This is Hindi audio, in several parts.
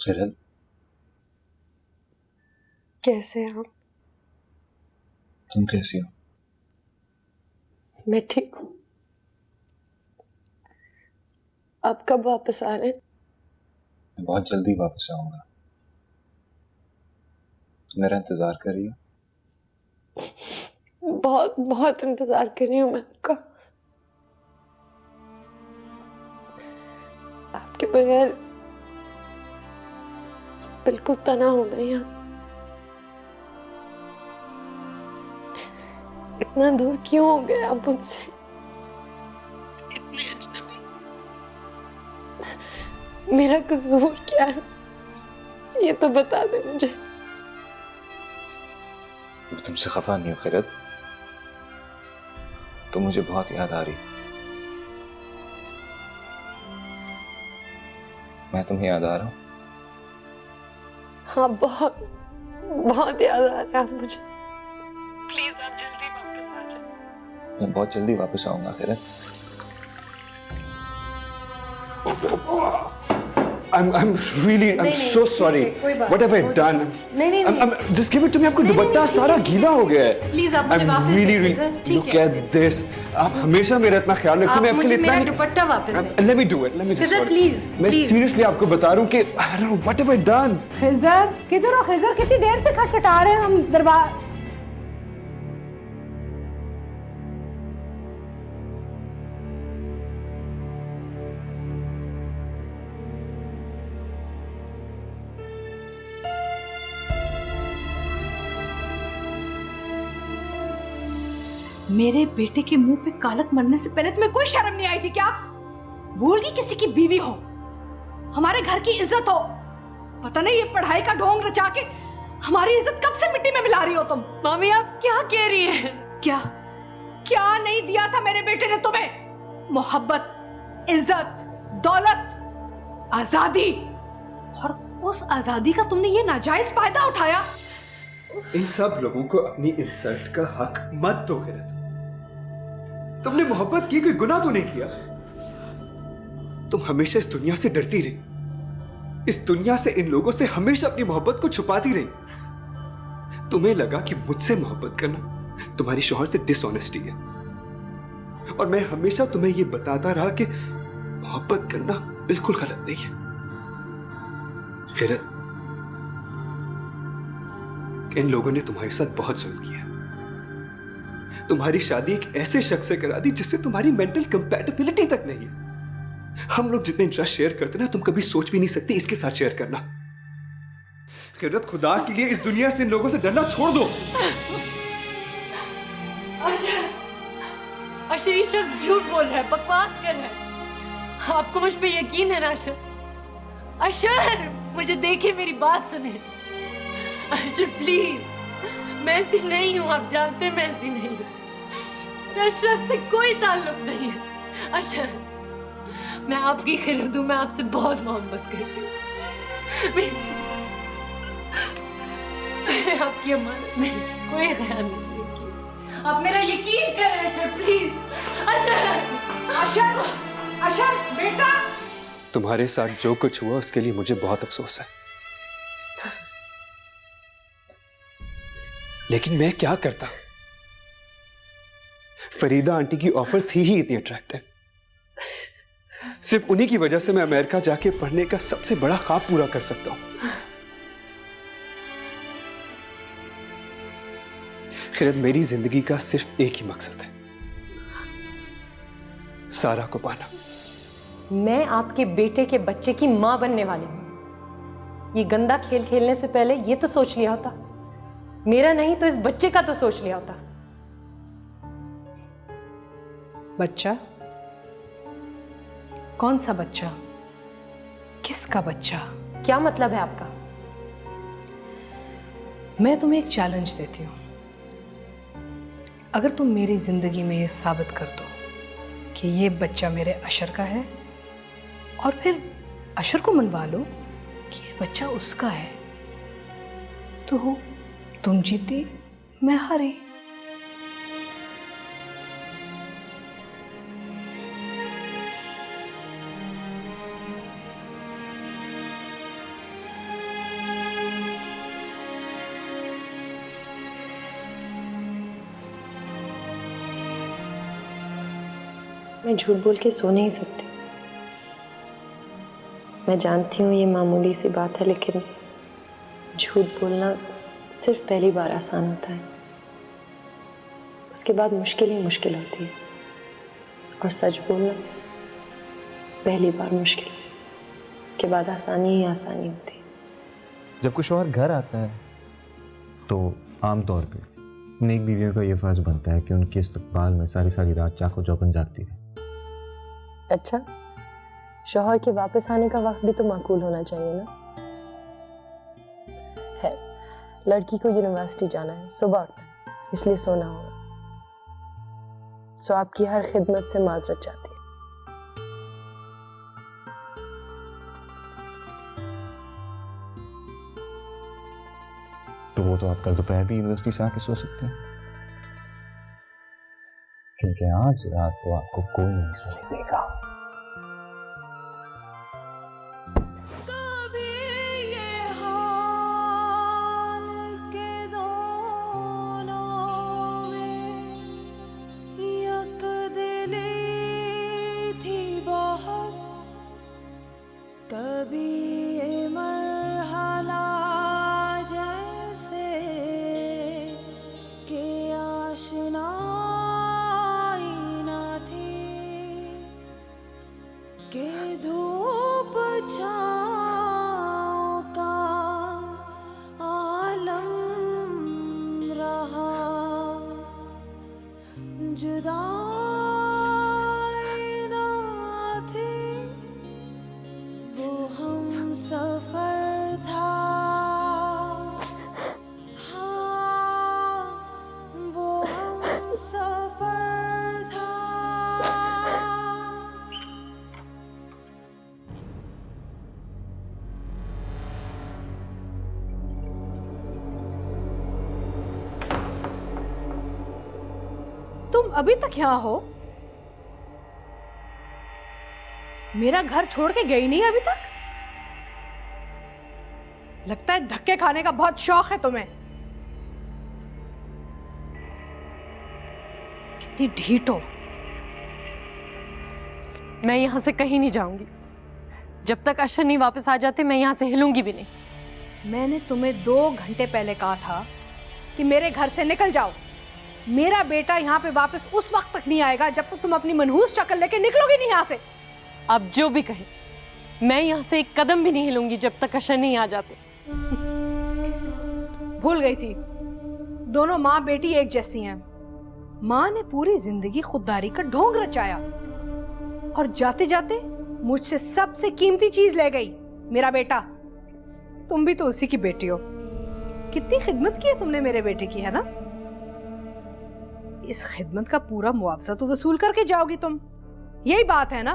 खैरत, कैसे हैं आप? तुम कैसी हो? मैं ठीक हूँ। आप कब वापस आ रहे हैं? मैं बहुत जल्दी वापस आऊंगा। तुम मेरा इंतजार कर रही हो? बहुत बहुत इंतजार कर रही हूँ मैं आपका। आपके बगैर बिल्कुल तना हूं मैं यहाँ। इतना दूर क्यों हो गए आप मुझसे? इतने अजनबी। मेरा कसूर क्या है, ये तो बता दे मुझे। मैं तुमसे खफा नहीं हूँ खैरत। तो मुझे बहुत याद आ रही। मैं तुम्हें याद आ रहा हूँ। हाँ, बहुत बहुत याद आ रहा है मुझे। प्लीज आप जल्दी वापस आ जाए। मैं बहुत जल्दी वापस आऊंगा खैरत। I'm really, I'm so sorry. What have I done? Just give it to me. आपको दुपट्टा सारा गीला हो गया है। प्लीज आप मुझे वापस really, दीजिए, ठीक look है? at this. आप हमेशा मेरा इतना ख्याल रखते हो। मैं आप आपके मुझे लिए इतना मेरा दुपट्टा वापस दें। Let me do it. Let me just. Khizr, please, मैं please. seriously आपको बता रहा हूँ कि I don't know what have I done. Khizr किधर हो? खिजर कितनी देर से खटखटा रहे हैं हम दरबार। मेरे बेटे के मुंह पे कालक मरने से पहले तुम्हें कोई शर्म नहीं आई थी क्या? भूल गई किसी की बीवी हो, हमारे घर की इज्जत हो। पता नहीं ये पढ़ाई का ढोंग रचा के हमारी इज्जत कब से मिट्टी में मिला रही हो तुम। मामी आप क्या कह रही हैं? क्या क्या नहीं दिया था मेरे बेटे ने तुम्हें? मोहब्बत, इज्जत, दौलत, आजादी, और उस आजादी का तुमने ये नाजायज फायदा उठाया। इन सब लोगों को अपनी इंसल्ट का हक मत दो खैरत। तुमने मोहब्बत की, कोई गुनाह तो नहीं किया। तुम हमेशा इस दुनिया से डरती रही, इस दुनिया से, इन लोगों से हमेशा अपनी मोहब्बत को छुपाती रही। तुम्हें लगा कि मुझसे मोहब्बत करना तुम्हारी शौहर से डिसऑनेस्टी है, और मैं हमेशा तुम्हें यह बताता रहा कि मोहब्बत करना बिल्कुल गलत नहीं है। खैरत, इन लोगों ने तुम्हारे साथ बहुत जुल्म किया। तुम्हारी शादी एक ऐसे शख्स से करा दी जिससे तुम्हारी मेंटल कंपैटिबिलिटी तक नहीं है। हम लोग जितने इंटरेस्ट शेयर करते ना, तुम कभी सोच भी नहीं सकती इसके साथ शेयर करना। खैरत, खुदा के लिए इस दुनिया से इन लोगों से डरना छोड़ दो। अशर, ये शख्स झूठ बोल रहा है, बकवास कर रहा है। आपको मुझ पे यकीन है ना अशर? अशर, मुझे देखे, मेरी बात सुने। अशर प्लीज, मैं ऐसी नहीं हूँ, आप जानते हैं मैं ऐसी नहीं हूँ। मेरा शख्स से कोई ताल्लुक नहीं है। अशर, मैं आपकी खिलत हूँ, मैं आपसे बहुत मोहब्बत करती हूँ। मैंने आपकी अमानत में कोई ख्याल नहीं किया। आप मेरा यकीन करें अशर प्लीज। अशर, अशर, अशर बेटा। तुम्हारे साथ जो कुछ हुआ उसके लिए मुझे बहुत अफसोस है, लेकिन मैं क्या करता? फरीदा आंटी की ऑफर थी ही इतनी अट्रैक्टिव। सिर्फ उन्हीं की वजह से मैं अमेरिका जाके पढ़ने का सबसे बड़ा ख्वाब पूरा कर सकता हूं। खैर, मेरी जिंदगी का सिर्फ एक ही मकसद है, सारा को पाना। मैं आपके बेटे के बच्चे की मां बनने वाली हूं। ये गंदा खेल खेलने से पहले ये तो सोच लिया होता, मेरा नहीं तो इस बच्चे का तो सोच लिया होता। बच्चा? कौन सा बच्चा? किसका बच्चा? क्या मतलब है आपका? मैं तुम्हें एक चैलेंज देती हूं। अगर तुम मेरी जिंदगी में ये साबित कर दो कि ये बच्चा मेरे अशर का है, और फिर अशर को मनवा लो कि ये बच्चा उसका है, तो तुम जीती, मैं हारी। मैं झूठ बोल के सो नहीं सकती। मैं जानती हूँ ये मामूली सी बात है, लेकिन झूठ बोलना सिर्फ पहली बार आसान होता है, उसके बाद मुश्किल ही मुश्किल होती है। और सच बोलना पहली बार मुश्किल, उसके बाद आसानी ही आसानी होती है। जब कोई शौहर घर आता है तो आमतौर पे नेक बीवियों का ये फर्ज बनता है कि उनके इस्तकबाल में सारी सारी रात चाको चौबंद जागती रहे। अच्छा, शौहर के वापस आने का वक्त भी तो माकूल होना चाहिए ना। है, लड़की को यूनिवर्सिटी जाना है, सुबह उठना है, इसलिए सोना होगा। सो आपकी हर खिदमत से माजरत चाहती है। तो वो तो आप कल दोपहर भी यूनिवर्सिटी से आके सो सकते हैं, क्योंकि आज रात तो आपको कोई नहीं सोने देगा। तुम अभी तक यहाँ हो? मेरा घर छोड़ के गई नहीं अभी तक? लगता है धक्के खाने का बहुत शौक है तुम्हें। कितनी ढीठ हो। मैं यहाँ से कहीं नहीं जाऊंगी जब तक अशर नहीं वापस आ जाते। मैं यहाँ से हिलूंगी भी नहीं। मैंने तुम्हें 2 घंटे पहले कहा था कि मेरे घर से निकल जाओ। मेरा बेटा यहाँ पे वापस उस वक्त तक नहीं आएगा जब तक तुम अपनी मनहूस शक्ल लेके निकलोगे नहीं यहाँ से। आप जो भी कहें, मैं यहाँ से एक कदम भी नहीं हिलूंगी जब तक अशर नहीं आ जाते। भूल गई थी, दोनों माँ बेटी एक जैसी हैं। माँ ने पूरी जिंदगी खुददारी का ढोंग रचाया और जाते जाते मुझसे सबसे कीमती चीज ले गई, मेरा बेटा। तुम भी तो उसी की बेटी हो। कितनी खिदमत की है तुमने मेरे बेटे की, है ना? इस खिदमत का पूरा मुआवजा तो वसूल करके जाओगी तुम, यही बात है ना?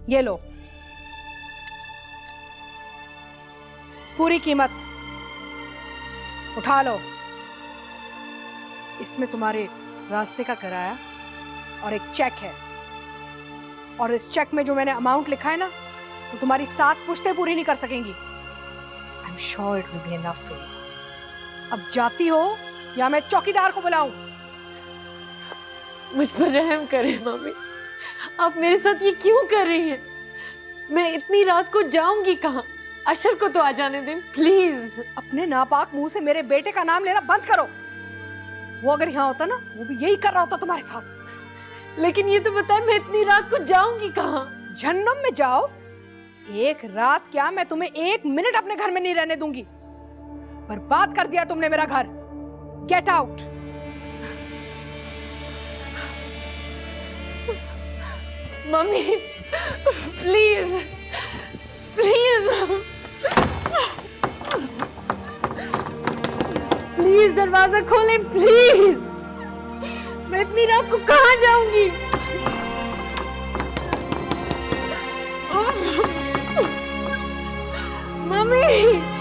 ये लो पूरी कीमत, उठा लो। इसमें तुम्हारे रास्ते का किराया और एक चेक है, और इस चेक में जो मैंने अमाउंट लिखा है ना, तो तुम्हारी 7 पुश्तें पूरी नहीं कर सकेंगी। I am sure it will be enough for you. अब जाती हो या मैं चौकीदार को बुलाऊं? मुझ पर रहम करें मम्मी, आप मेरे साथ ये क्यों कर रही हैं? मैं इतनी रात को जाऊंगी कहाँ? अशर को तो आ जाने दें प्लीज। अपने नापाक मुंह से मेरे बेटे का नाम लेना बंद करो। वो अगर यहाँ होता ना, वो भी यही कर रहा होता तुम्हारे साथ। लेकिन ये तो बताए, मैं इतनी रात को जाऊंगी कहाँ? जहन्नम में जाओ। एक रात क्या, मैं तुम्हें 1 मिनट अपने घर में नहीं रहने दूंगी। बर्बाद कर दिया तुमने मेरा घर। Get out. Mummy please please please दरवाजा खोलें प्लीज। मैं इतनी रात को कहाँ जाऊंगी? मम्मी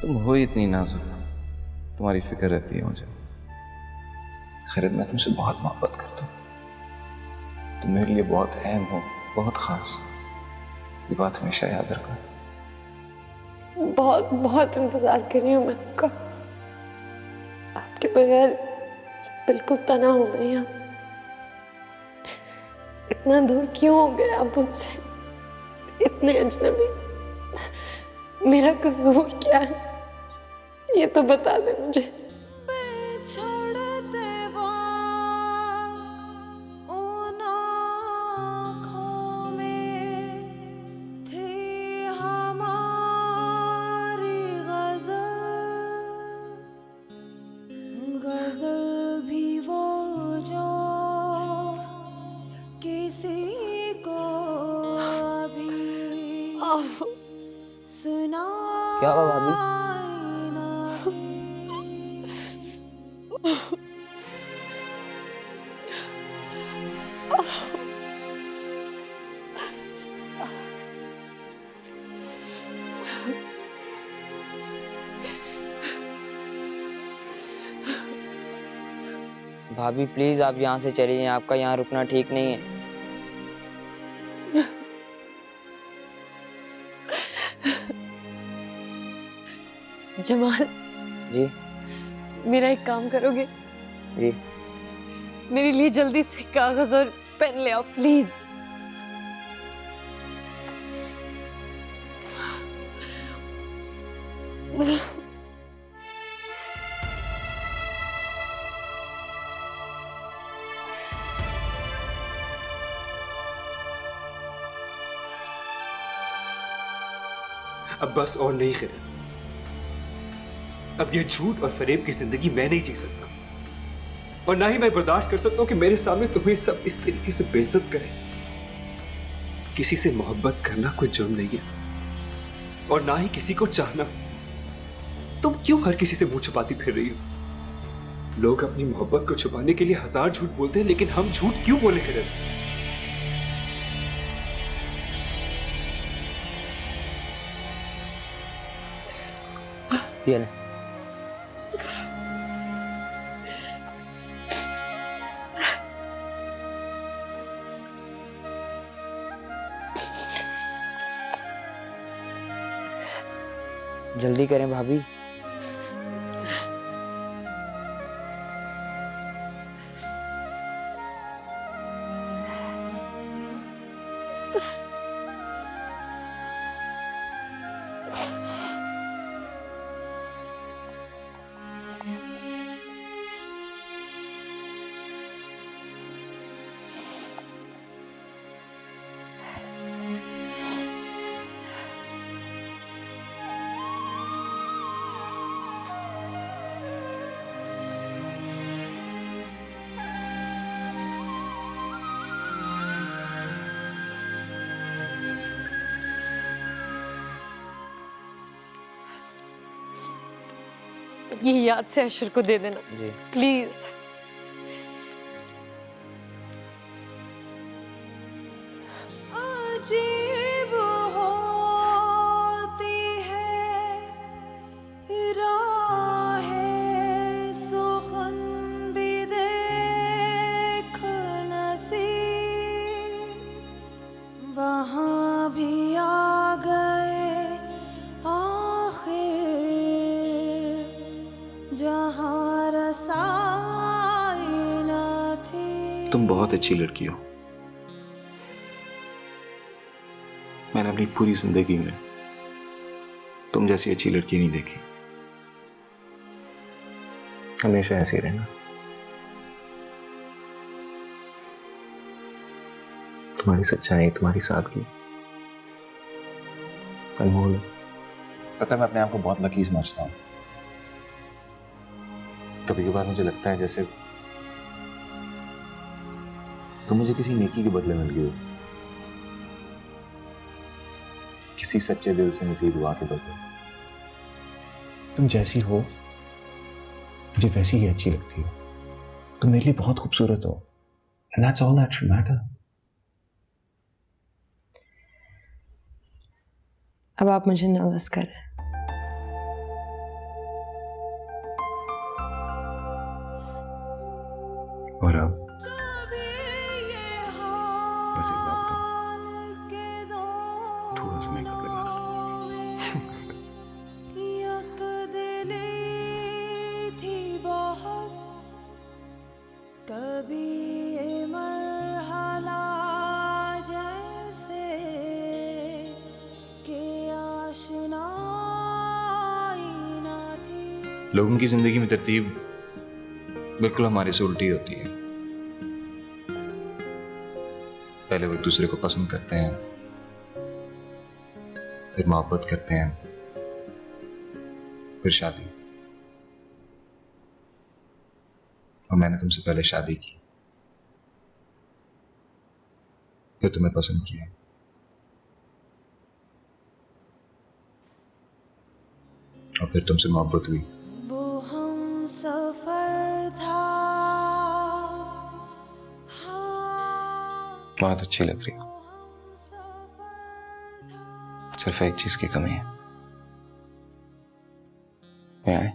तुम हो ही इतनी नाजुक, तुम्हारी फिक्र रहती है मुझे। खैरत, मैं तुमसे बहुत मोहब्बत करता हूँ। तुम मेरे लिए बहुत अहम हो, बहुत खास। ये बात हमेशा याद रखना। बहुत बहुत इंतजार कर रही हूँ मैं आपका। आपके बगैर बिल्कुल तना हो गई हूँ। इतना दूर क्यों हो गए आप मुझसे? इतने अजनबी। मेरा कसूर क्या है, ये तो बता दे मुझे। गजल भी वो जो किसी को अभी सुना क्या हुआ भाभी? ना थी। भाभी प्लीज आप यहाँ से चलिए, आपका यहाँ रुकना ठीक नहीं है। जमाल जी मेरा एक काम करोगे? जी मेरे लिए जल्दी से कागज और पेन ले आओ प्लीज। अब बस और नहीं खिरत। अब ये झूठ और फरेब की जिंदगी मैं नहीं जी सकता, और ना ही मैं बर्दाश्त कर सकता हूं कि मेरे सामने तुम्हें सब इस तरीके से बेइज्जत करें। किसी से मोहब्बत करना कोई जुर्म नहीं है, और ना ही किसी को चाहना। तुम क्यों हर किसी से मुंह छुपाती फिर रही हो? लोग अपनी मोहब्बत को छुपाने के लिए हजार झूठ बोलते हैं, लेकिन हम झूठ क्यों बोले खिरत? ये ले। जल्दी करें भाभी। ये याद से अशर को दे देना जी प्लीज। अजीब होती है राहें सुखन भी देख नसीब, वहाँ भी आ गए आखिर जहाँ रसाई न थी। तुम बहुत अच्छी लड़की हो। मैंने अपनी पूरी जिंदगी में तुम जैसी अच्छी लड़की नहीं देखी। हमेशा ऐसी रहना। तुम्हारी सच्चाई, तुम्हारी सादगी अनमोल है। पता है, मैं अपने आप को बहुत लकी समझता हूँ। कभी कभार मुझे लगता है जैसे तुम मुझे किसी नेकी के बदले मिल गई हो, किसी सच्चे दिल से निकली दुआ के बदले। तुम जैसी हो मुझे वैसी ही अच्छी लगती हो। तुम मेरे लिए बहुत खूबसूरत हो, and that's all that should matter. अब आप मुझे नर्वस कर रहे हैं। और अब बस एक बात बताओ, थोड़ा सा मेकअप लगा लो। कभी ये मरहला जैसे कि आशनाई ना थी। लोगों की जिंदगी में तरतीब बिल्कुल हमारे से उल्टी होती है। पहले वो एक दूसरे को पसंद करते हैं, फिर मोहब्बत करते हैं, फिर शादी। और मैंने तुमसे पहले शादी की, फिर तुम्हें पसंद किया, और फिर तुमसे मोहब्बत हुई। वो हम सफर था, हाँ, बहुत अच्छी लग रही हो, वो हम सफर था। सिर्फ एक चीज की कमी है। मैं आए?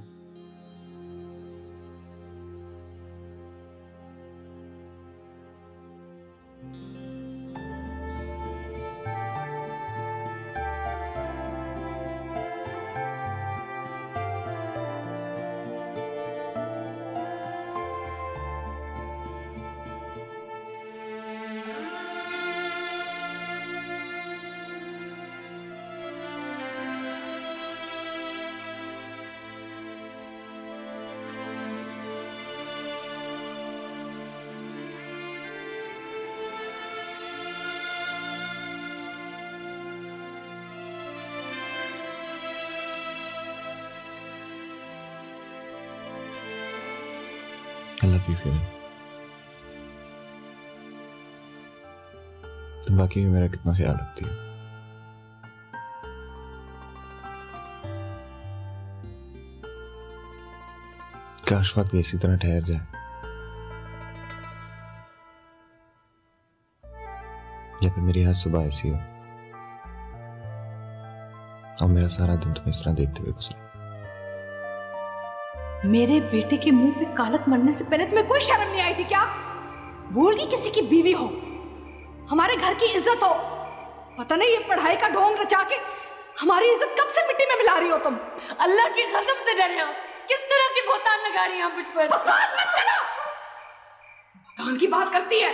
I love you, किरण। तुम वाकई में मेरा कितना ख्याल रखती हो। काश वक्त इसी तरह ठहर जाए, या फिर मेरी हर सुबह ऐसी हो और मेरा सारा दिन तुम्हें इस तरह देखते हुए गुजरे। मेरे बेटे के मुंह पे कालक मरने से पहले तुम्हें कोई शर्म नहीं आई थी क्या? भूल गई किसी की बीवी हो, हमारे घर की इज्जत हो। पता नहीं ये पढ़ाई का ढोंग रचा के हमारी इज्जत कब से मिट्टी में मिला रही हो तुम। अल्लाह की कसम से डरे आप। किस तरह की बोतान लगा रही हैं आप मुझ पर? बकवास मत करो। बोतान की बात करती है,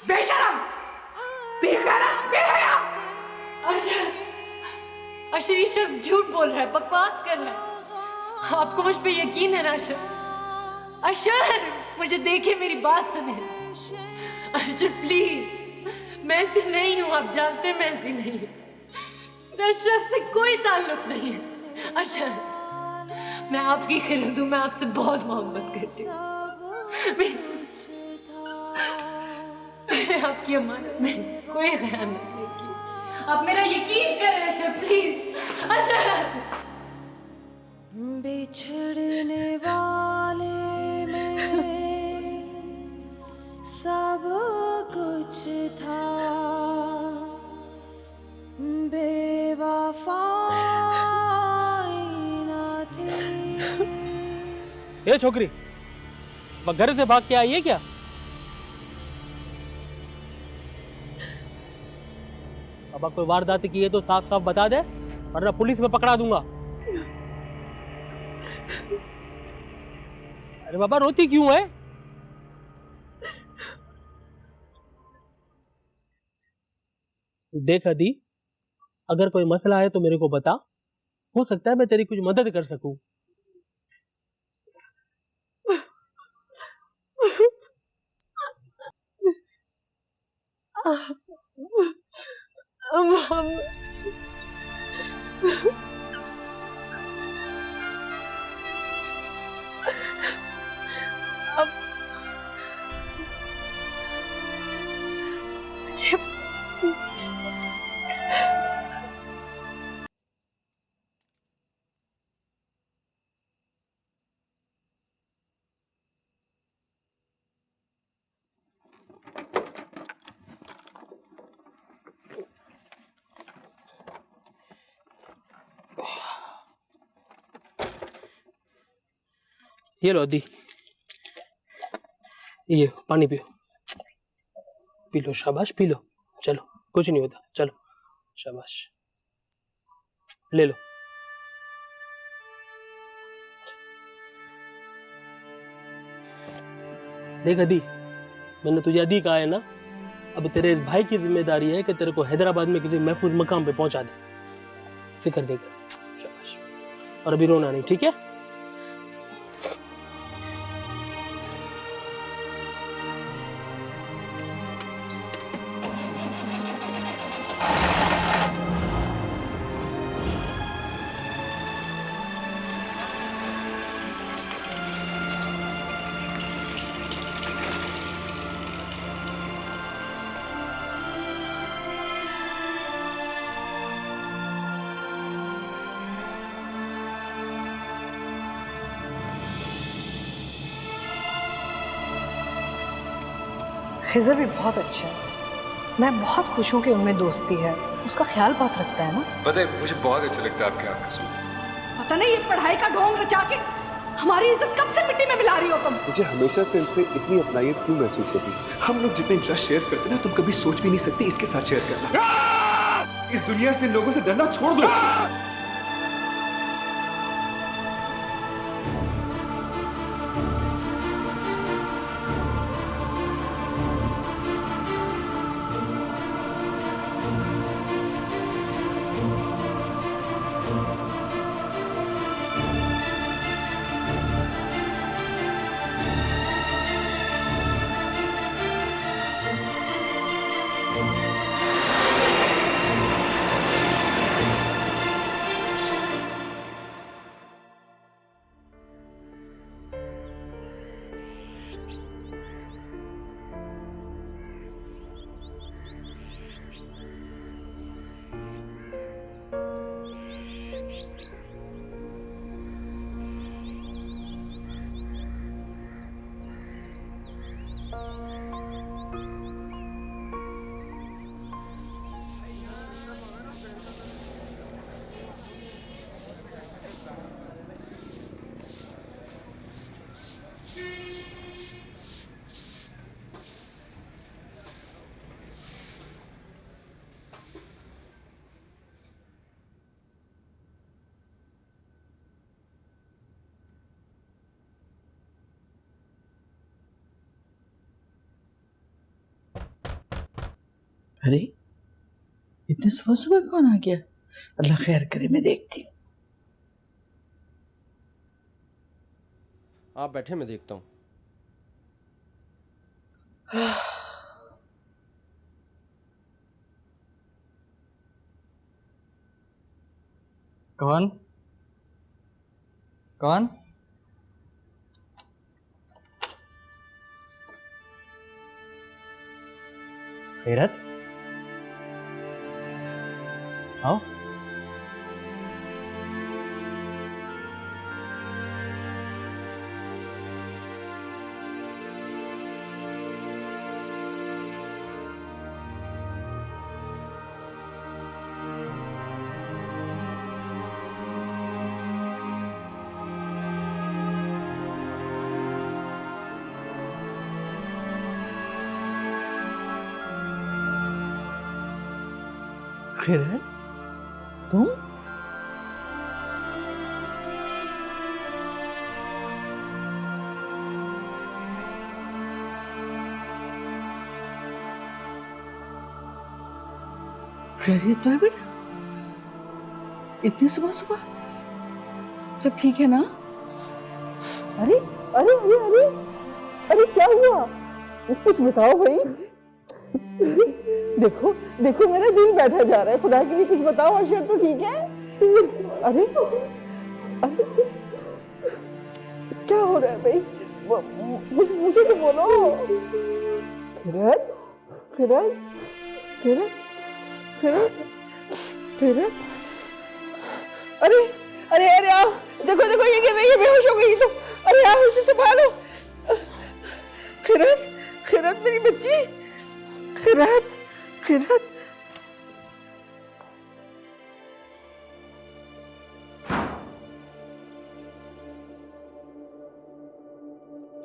बेशरम, बेगैरत, बेहया। अशर, ये शख्स झूठ बोल रहा है, बकवास कर रहा है। आपको मुझ पे यकीन है ना अशर? अशर, मुझे देखे, मेरी बात सुने। अशर प्लीज, मैं ऐसी नहीं हूं, आप जानते हैं मैं ऐसी नहीं हूं। मेरा शख्स से कोई ताल्लुक नहीं है। अशर, मैं आपकी खिलत हूं, मैं आपसे बहुत मोहब्बत करती हूँ। मैंने आपकी अमानत में कोई खयानत नहीं की। आप मेरा यकीन करें अशर, प्लीज। अशर, बिछड़ने वाले में सब कुछ था, बेवफाई ना थी। ये छोकरी घर से भाग के आई है क्या? अब कोई वारदात की है तो साफ साफ बता दे, वरना पुलिस में पकड़ा दूंगा। अरे बाबा, रोती क्यों है? देख अदी, अगर कोई मसला है तो मेरे को बता, हो सकता है मैं तेरी कुछ मदद कर सकूं। ये लो दी, ये पानी पियो, पी लो, शाबाश, पी लो, चलो कुछ नहीं होता, चलो शाबाश, ले लो। देख अदी, मैंने तुझे अदी कहा है ना, अब तेरे इस भाई की जिम्मेदारी है कि तेरे को हैदराबाद में किसी महफूज मकाम पे पहुंचा दे, फिक्र नहीं कर, शाबाश। और अभी रोना नहीं, ठीक है? खिज़र भी बहुत अच्छा है, मैं बहुत खुश हूँ कि उनमें दोस्ती है, उसका ख्याल बहुत रखता है ना। पता है मुझे बहुत अच्छा लगता है आपके हाथ का सूप। पता नहीं ये पढ़ाई का ढोंग रचा के हमारी इज्जत कब से मिट्टी में मिला रही हो तुम। मुझे हमेशा से इनसे इतनी अपनाइयत क्यों महसूस होती है? हम लोग जितने इंटरेस्ट शेयर करते ना, तुम कभी सोच भी नहीं सकते इसके साथ शेयर करना। इस दुनिया से लोगों से डरना छोड़ दो। अरे इतने सुबह सुबह कौन आ गया? अल्लाह खैर करे, मैं देखती हूँ। आप बैठे, मैं देखता हूँ। कौन कौन? खैरत, आओ। खैरत, तुम? खैरियत तो है बेटा? इतनी सुबह सुबह सब ठीक है ना? अरे अरे अरे अरे अरे क्या हुआ? कुछ बताओ भाई। देखो देखो मेरा दिल बैठा जा रहा है, खुदा के लिए कुछ बताओ। अशर तो ठीक है? अरे अरे क्या हो रहा है भाई? मुझे तो बोलो। खिरत खिरत खिरत खिरत खिरत, अरे अरे अरे आओ, देखो देखो ये गिर रही है, बेहोश हो गई तो। अरे आओ उसे संभालो। खिरत खिरत मेरी बच्ची, खिरत खिरत।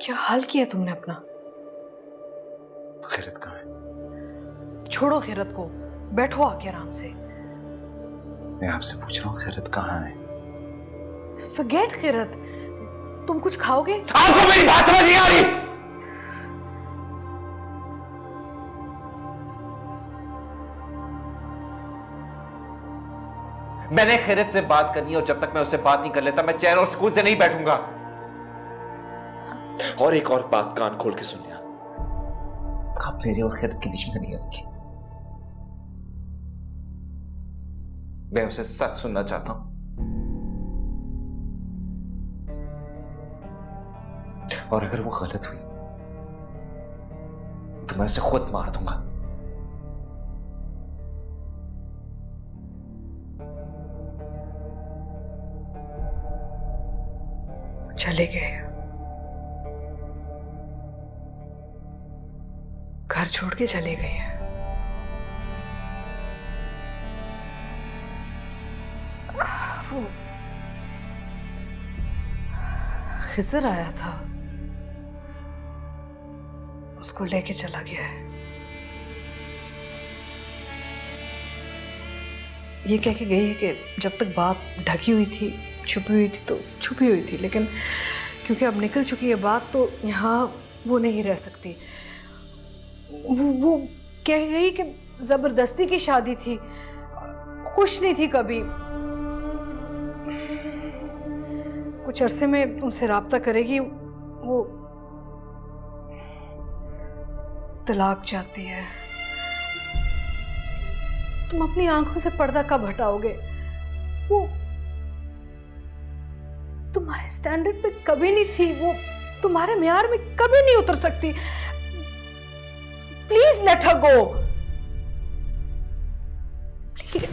क्या हाल किया तुमने अपना? खैरत कहाँ है? छोड़ो खैरत को, बैठो आके आराम से। मैं आपसे पूछ रहा हूँ खैरत कहाँ है? फॉरगेट खैरत, तुम कुछ खाओगे? आपको मेरी बात समझ नहीं आ रही? मैंने खैरत से बात करनी है और जब तक मैं उससे बात नहीं कर लेता मैं चैन और सुकून से नहीं बैठूंगा। और एक और बात कान खोल के सुनिए, आप मेरे और खैरत के बीच में नहीं रखी। मैं उसे सच सुनना चाहता हूं और अगर वो गलत हुई तो मैं उसे खुद मार दूंगा। चले गए, घर छोड़ के चले गए हैं। वो खिजर आया था, उसको लेके चला गया है। ये कह के गई है कि जब तक बात ढकी हुई थी, छुपी हुई थी तो छुपी हुई थी, लेकिन क्योंकि अब निकल चुकी है बात तो यहाँ वो नहीं रह सकती। वो कह गई कि जबरदस्ती की शादी थी, खुश नहीं थी कभी। कुछ अरसे में तुमसे राब्ता करेगी, वो तलाक चाहती है। तुम अपनी आंखों से पर्दा कब हटाओगे? वो तुम्हारे स्टैंडर्ड पे कभी नहीं थी, वो तुम्हारे म्यार में कभी नहीं उतर सकती। Please let her go, please.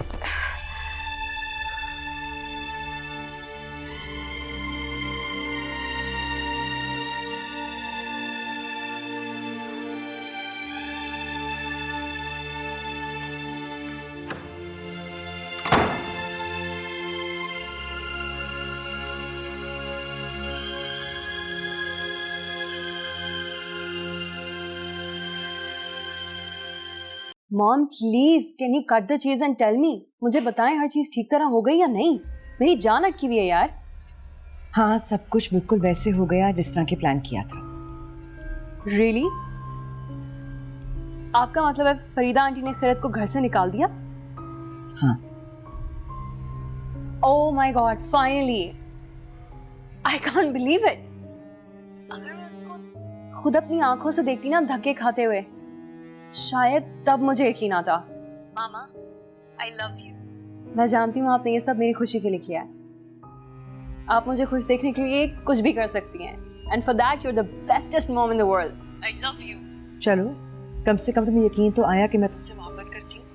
Mom please can you cut the चीज एंड टेल मी, मुझे बताएं हर चीज ठीक तरह हो गई या नहीं? मेरी जान अटकी हुई है यार। हाँ, सब कुछ बिल्कुल वैसे हो गया जिस तरह के प्लान किया था। रियली? आपका मतलब है फरीदा आंटी ने खैरत को घर से निकाल दिया? हाँ। Oh my God, finally I can't believe it. अगर मैं उसको खुद अपनी आंखों से देखती ना धक्के खाते हुए, शायद तब मुझे यकीन आता। मामा, आई लव यू। मैं जानती हूँ आपने ये सब मेरी खुशी के लिए किया है। आप मुझे खुश देखने के लिए कुछ भी कर सकती हैं, and for that you are the bestest mom in the world. I love you. चलो, कम से कम तुम्हें यकीन तो आया कि मैं तुमसे मोहब्बत करती हूँ,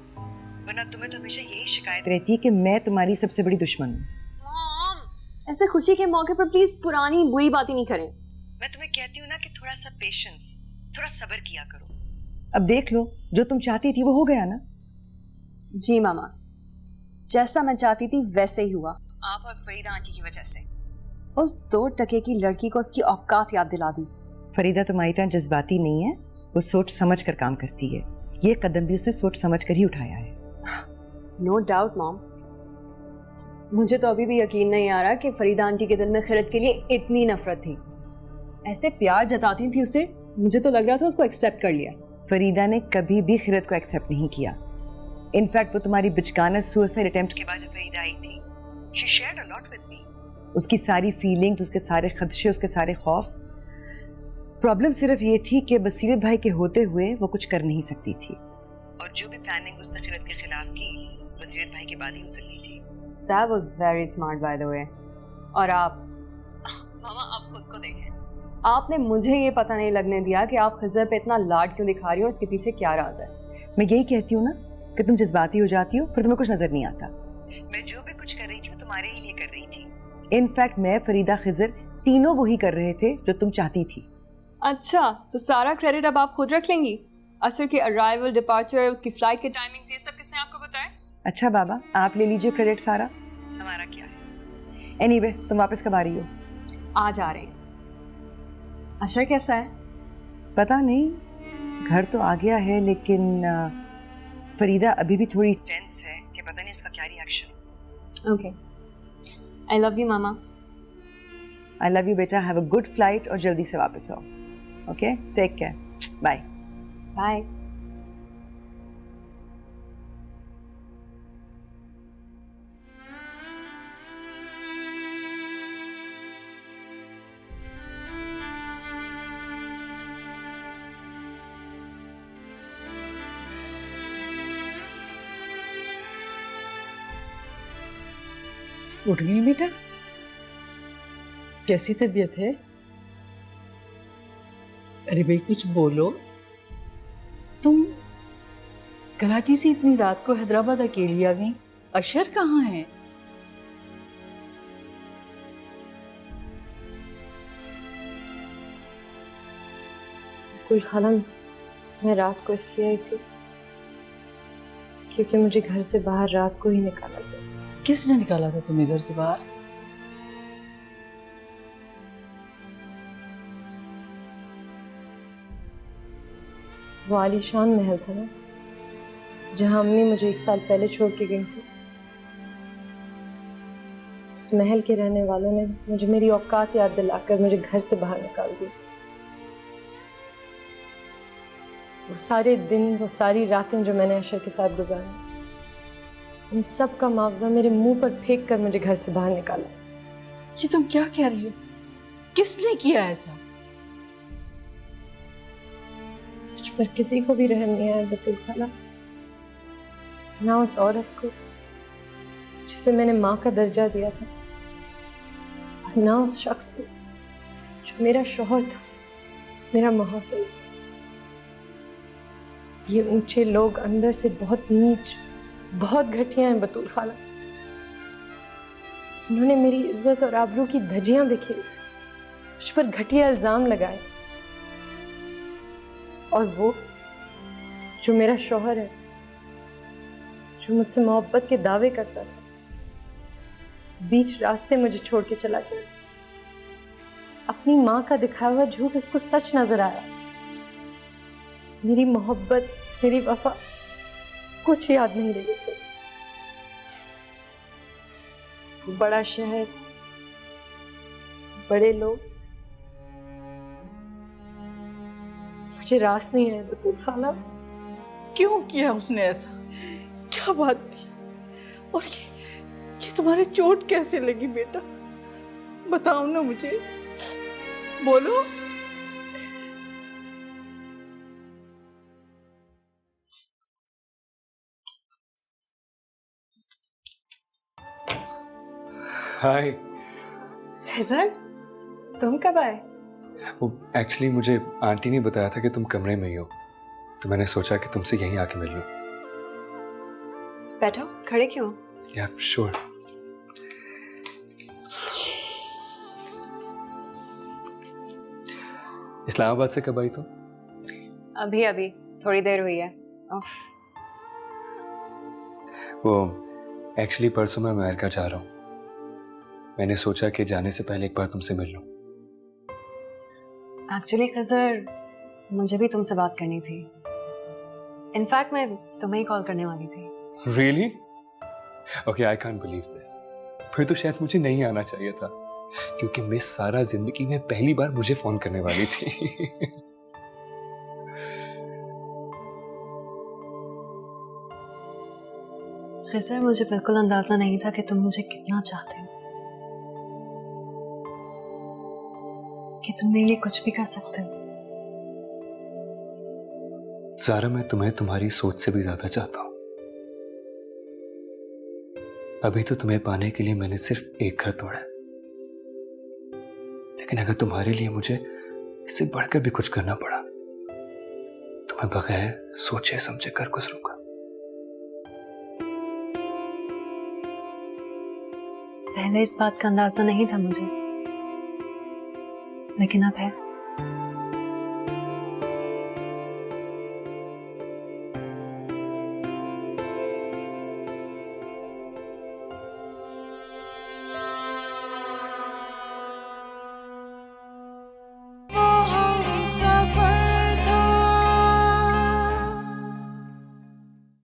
वरना तुम्हें तो हमेशा यही शिकायत रहती है कि मैं तुम्हारी सबसे बड़ी दुश्मन हूँ। मॉम, ऐसे खुशी के मौके पर प्लीज पुरानी बुरी बातें नहीं करें। मैं तुम्हें कहती हूँ ना कि थोड़ा सा पेशेंस, थोड़ा सब्र किया करो। अब देख लो, जो तुम चाहती थी वो हो गया ना। जी मामा, जैसा मैं चाहती थी वैसे ही हुआ, आप और फरीदा आंटी की वजह से। उस 2 टके की लड़की को उसकी औकात याद दिला दी। फरीदा तुम्हारी तरह जज्बाती नहीं है, वो सोच समझ कर काम करती है। ये कदम भी उसने सोच समझ कर ही उठाया है। नो डाउट मॉम, मुझे तो अभी भी यकीन नहीं आ रहा कि फरीदा आंटी के दिल में खैरत के लिए इतनी नफरत थी। ऐसे प्यार जताती थी उसे, मुझे तो लग रहा था उसको एक्सेप्ट कर लिया। फरीदा ने कभी भी खैरत को एक्सेप्ट नहीं किया। इनफैक्ट वो तुम्हारी बिचकाना सुसाइड अटेम्प्ट के बाद जब फरीदा आई थी, she shared a lot with me. उसकी सारी फीलिंग्स, उसके सारे खदशे, उसके सारे खौफ प्रॉब्लम सिर्फ ये थी कि बसीरत भाई के होते हुए वो कुछ कर नहीं सकती थी, और जो भी प्लानिंग उसने खिरत के खिलाफ की बसीरत भाई के बाद ही हो सकती थी। That was very smart by the way. और आप मामा आप खुद को देखें, आपने मुझे ये पता नहीं लगने दिया कि आप खिज़र पे इतना लाड क्यों दिखा रही हो और इसके पीछे क्या राज है। मैं यही कहती हूँ ना कि तुम जज्बाती हो जाती हो, फिर तुम्हें कुछ नजर नहीं आता। मैं जो भी कुछ कर रही थी वो तुम्हारे ही लिए कर रही थी। इनफैक्ट मैं, फरीदा, खिज़र तीनों वही कर रहे थे जो तुम चाहती थी। अच्छा, तो सारा क्रेडिट अब आप खुद रख लेंगी? अशर के अराइवल, डिपार्चर, उसकी फ्लाइट के टाइमिंग्स, ये सब किसने आपको बताया? अच्छा बाबा, आप ले लीजिए क्रेडिट सारा, हमारा क्या है। एनीवे, तुम वापस कब आ रही हो? आज आ रहे हैं। अशर कैसा है? पता नहीं, घर तो आ गया है, लेकिन फरीदा अभी भी थोड़ी टेंस है कि पता नहीं उसका क्या reaction. Okay, I love you mama. I love you बेटा, हैव अ गुड फ्लाइट और जल्दी से वापस आओ। Okay, take care, bye bye. उठ गई बेटा? कैसी तबीयत है? अरे भाई कुछ बोलो। तुम कराची से इतनी रात को हैदराबाद अकेली आ गई? अशर कहाँ है? तो खाला, मैं रात को इसलिए आई थी क्योंकि मुझे घर से बाहर रात को ही निकाला गया। किसने निकाला था तुम्हें घर से बाहर? वो आलीशान महल था ना, जहां अम्मी मुझे 1 साल पहले छोड़ के गई थी। उस महल के रहने वालों ने मुझे मेरी औकात याद दिलाकर मुझे घर से बाहर निकाल दिया। वो सारे दिन, वो सारी रातें जो मैंने अशर के साथ गुजारी, इन सब का मुआवजा मेरे मुंह पर फेंक कर मुझे घर से बाहर निकाला। ये तुम क्या कह रही हो? किसने किया ऐसा? मुझ पर किसी को भी रहम नहीं आया बतूल खाला, ना उस औरत को जिसे मैंने माँ का दर्जा दिया था, और ना उस शख्स को जो मेरा शौहर था, मेरा मुहाफिज। ये ऊंचे लोग अंदर से बहुत नीच, बहुत घटिया हैं बतूल खाला। उन्होंने मेरी इज्जत और आबरू की धज्जियां बिखेरी, मुझ पर घटिया इल्जाम लगाए, और वो जो मेरा शौहर है, जो मुझसे मोहब्बत के दावे करता था, बीच रास्ते मुझे छोड़ के चला गया। अपनी माँ का दिखाया हुआ झूठ उसको सच नजर आया। मेरी मोहब्बत, मेरी वफा कुछ याद नहीं रही उसे। बड़ा शहर, बड़े लोग, मुझे रास नहीं है बतूल खाला। क्यों किया उसने ऐसा? क्या बात थी? और ये तुम्हारे चोट कैसे लगी बेटा? बताओ ना मुझे, बोलो। हाय। खिज़र, तुम कब आए? वो एक्चुअली मुझे आंटी ने बताया था कि तुम कमरे में ही हो, तो मैंने सोचा कि तुमसे यहीं आके मिल लूं। बैठो, खड़े क्यों? या श्योर। इस्लामाबाद से कब आई तुम? अभी अभी, थोड़ी देर हुई है। वो एक्चुअली परसों मैं अमेरिका जा रहा हूँ। मैंने सोचा कि जाने से पहले एक बार तुमसे मिल लूं। एक्चुअली खिज़र, मुझे भी तुमसे बात करनी थी। इनफैक्ट मैं तुम्हें ही कॉल करने वाली थी। Really? Okay, I can't believe this. फिर तो शायद मुझे नहीं आना चाहिए था, क्योंकि मिस सारा जिंदगी में पहली बार मुझे फोन करने वाली थी। खिज़र, मुझे बिल्कुल अंदाजा नहीं था कि तुम मुझे कितना चाहते हो, कि तुम मेरे लिए कुछ भी कर सकते हो। ज़ारा, मैं तुम्हें तुम्हारी सोच से भी ज्यादा चाहता हूं। अभी तो तुम्हें पाने के लिए मैंने सिर्फ एक घर तोड़ा है, लेकिन अगर तुम्हारे लिए मुझे इससे बढ़कर भी कुछ करना पड़ा तो मैं बगैर सोचे समझे कर गुजरूंगा। पहले इस बात का अंदाजा नहीं था मुझे, लेकिन अब है।